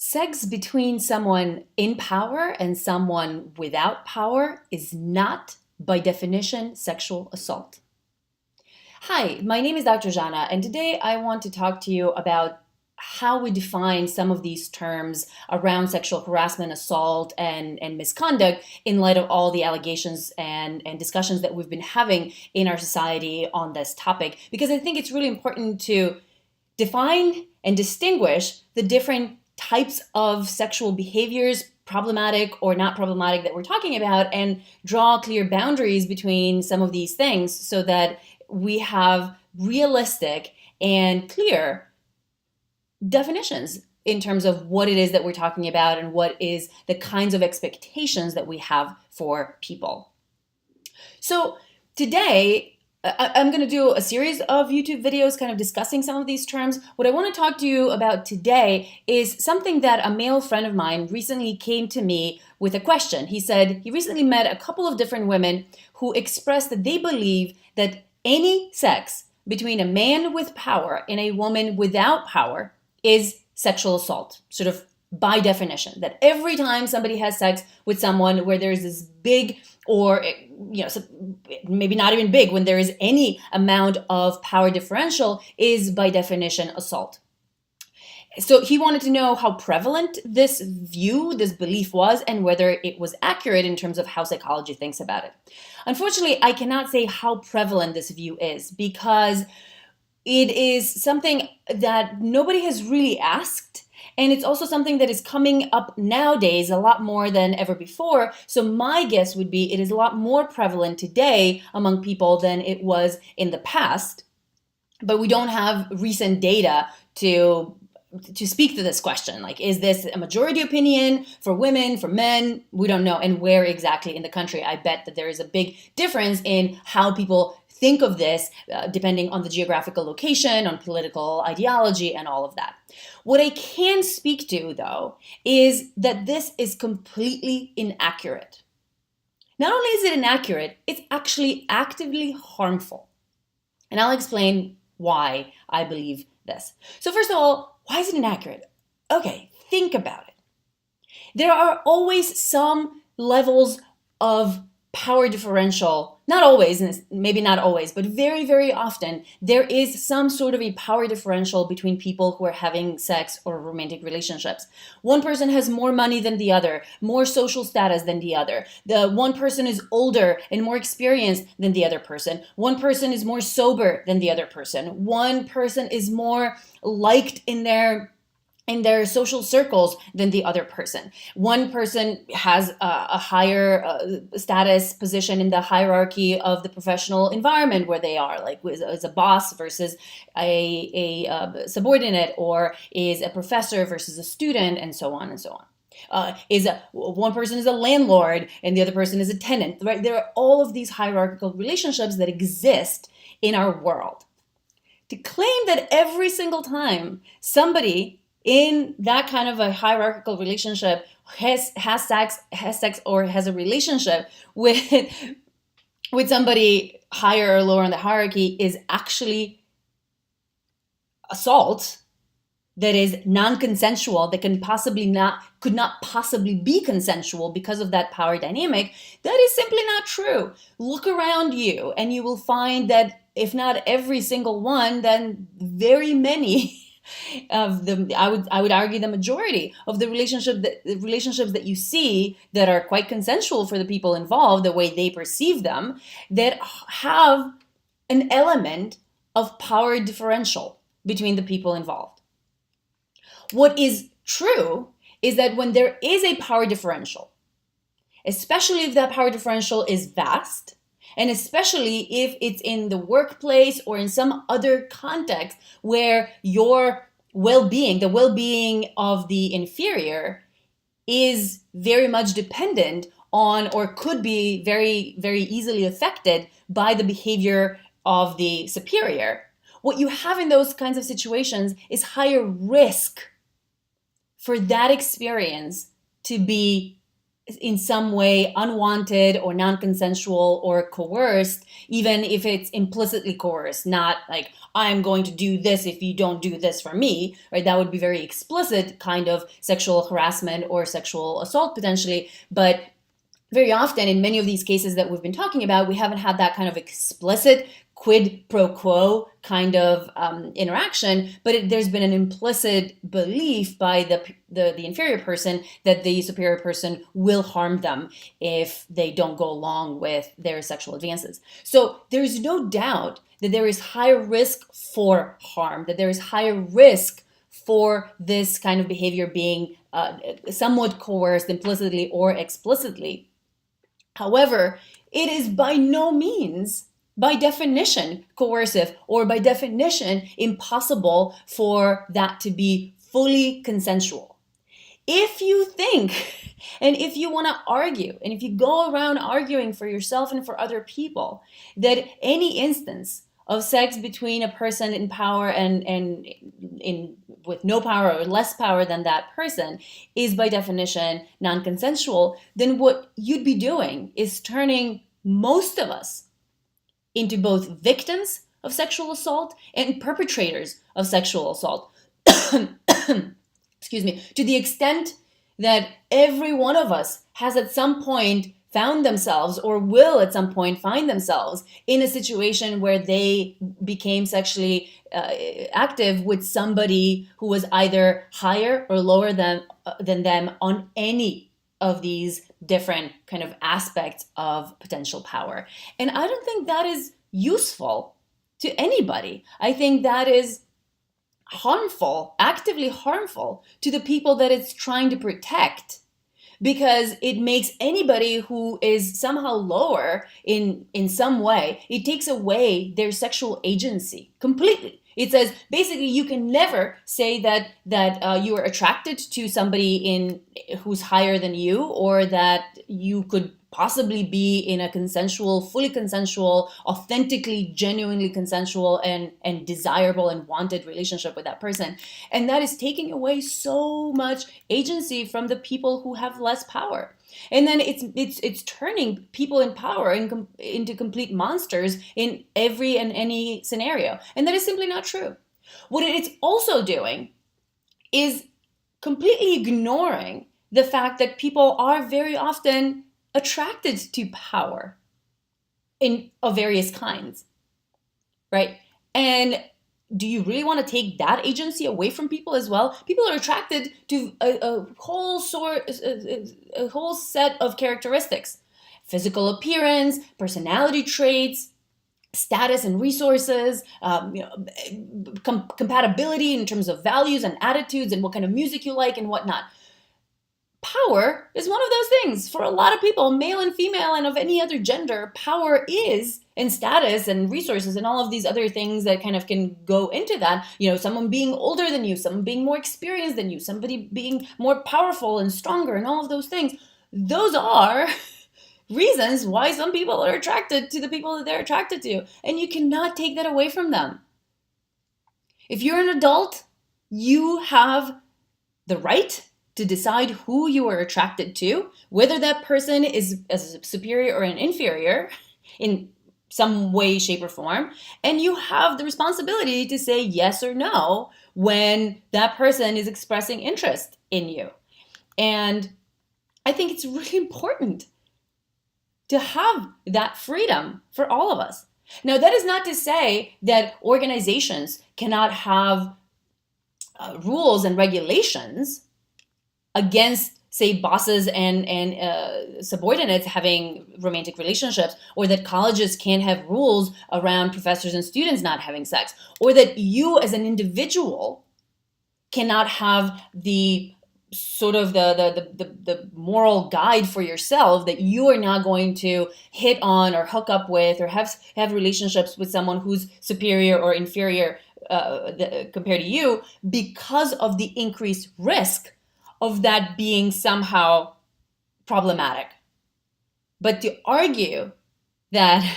Sex between someone in power and someone without power is not, by definition, sexual assault. Hi, my name is Dr. Zhana, and today I want to talk to you about how we define some of these terms around sexual harassment, assault, and misconduct in light of all the allegations and discussions that we've been having in our society on this topic, because I think it's really important to define and distinguish the different types of sexual behaviors, problematic or not problematic, that we're talking about, and draw clear boundaries between some of these things so that we have realistic and clear definitions in terms of what it is that we're talking about and what is the kinds of expectations that we have for people. So today, I'm going to do a series of YouTube videos kind of discussing some of these terms. What I want to talk to you about today is something that a male friend of mine recently came to me with a question. He said he recently met a couple of different women who expressed that they believe that any sex between a man with power and a woman without power is sexual assault, sort of by definition, that every time somebody has sex with someone where there's this big or, maybe not even big, when there is any amount of power differential, is by definition assault. So he wanted to know how prevalent this view, this belief was, and whether it was accurate in terms of how psychology thinks about it. Unfortunately, I cannot say how prevalent this view is because it is something that nobody has really asked. And it's also something that is coming up nowadays a lot more than ever before. So my guess would be it is a lot more prevalent today among people than it was in the past. But we don't have recent data to speak to this question. Like, is this a majority opinion for women, for men? We don't know. And where exactly in the country? I bet that there is a big difference in how people think of this, depending on the geographical location, on political ideology, and all of that. What I can speak to, though, is that this is completely inaccurate. Not only is it inaccurate, it's actually actively harmful. And I'll explain why I believe this. So first of all, why is it inaccurate? Okay, think about it. There are always some levels of power differential, not always, and maybe not always, but very, very often, there is some sort of a power differential between people who are having sex or romantic relationships. One person has more money than the other, more social status than the other. The one person is older and more experienced than the other person. One person is more sober than the other person. One person is more liked in their social circles than the other person. One person has a higher status position in the hierarchy of the professional environment where they are, like is a boss versus a subordinate, or is a professor versus a student, and so on and so on. One person is a landlord and the other person is a tenant, right? There are all of these hierarchical relationships that exist in our world. To claim that every single time somebody in that kind of a hierarchical relationship has sex or has a relationship with somebody higher or lower in the hierarchy is actually assault that is non-consensual, that could not possibly be consensual because of that power dynamic. That is simply not true. Look around you and you will find that if not every single one, then very many of them, I would argue the majority of the relationships that you see that are quite consensual for the people involved, the way they perceive them, that have an element of power differential between the people involved. What is true is that when there is a power differential, especially if that power differential is vast, and especially if it's in the workplace or in some other context where your well-being, the well-being of the inferior, is very much dependent on, or could be very, very easily affected by the behavior of the superior, what you have in those kinds of situations is higher risk for that experience to be in some way unwanted or non-consensual or coerced, even if it's implicitly coerced, not like I'm going to do this if you don't do this for me, right? That would be very explicit kind of sexual harassment or sexual assault potentially. But very often in many of these cases that we've been talking about, we haven't had that kind of explicit quid pro quo kind of interaction, but there's been an implicit belief by the inferior person that the superior person will harm them if they don't go along with their sexual advances. So there's no doubt that there is higher risk for harm, that there is higher risk for this kind of behavior being somewhat coerced implicitly or explicitly. However, it is by no means, by definition, coercive or by definition impossible for that to be fully consensual. If you think and if you want to argue and if you go around arguing for yourself and for other people that any instance of sex between a person in power and with no power or less power than that person is by definition non-consensual, then what you'd be doing is turning most of us into both victims of sexual assault and perpetrators of sexual assault. Excuse me, to the extent that every one of us has at some point found themselves or will at some point find themselves in a situation where they became sexually active with somebody who was either higher or lower than them on any of these different kind of aspects of potential power. And I don't think that is useful to anybody. I think that is harmful, actively harmful to the people that it's trying to protect, because it makes anybody who is somehow lower in some way, it takes away their sexual agency completely. It says basically you can never say that you are attracted to somebody who's higher than you, or that you could possibly be in a consensual, fully consensual, authentically, genuinely consensual and desirable and wanted relationship with that person. And that is taking away so much agency from the people who have less power. And then it's turning people in power into complete monsters in every and any scenario. And that is simply not true. What it's also doing is completely ignoring the fact that people are very often attracted to power of various kinds, right? And do you really want to take that agency away from people as well? People are attracted to a whole set of characteristics: physical appearance, personality traits, status and resources, compatibility in terms of values and attitudes and what kind of music you like and whatnot. Power is one of those things for a lot of people, male and female and of any other gender. Power is, and status and resources and all of these other things that kind of can go into that. Someone being older than you, someone being more experienced than you, somebody being more powerful and stronger and all of those things. Those are reasons why some people are attracted to the people that they're attracted to. And you cannot take that away from them. If you're an adult, you have the right to decide who you are attracted to, whether that person is a superior or an inferior in some way, shape, or form. And you have the responsibility to say yes or no when that person is expressing interest in you. And I think it's really important to have that freedom for all of us. Now, that is not to say that organizations cannot have rules and regulations against, say, bosses and subordinates having romantic relationships, or that colleges can't have rules around professors and students not having sex, or that you as an individual cannot have the sort of the moral guide for yourself that you are not going to hit on or hook up with or have relationships with someone who's superior or inferior compared to you, because of the increased risk of that being somehow problematic. But to argue that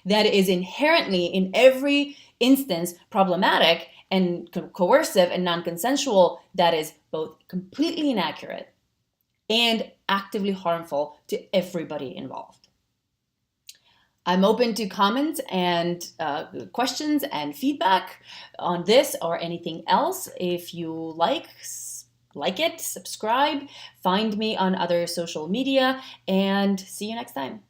that is inherently in every instance problematic and coercive and non-consensual, that is both completely inaccurate and actively harmful to everybody involved. I'm open to comments and questions and feedback on this or anything else. If you like it, subscribe, find me on other social media, and see you next time.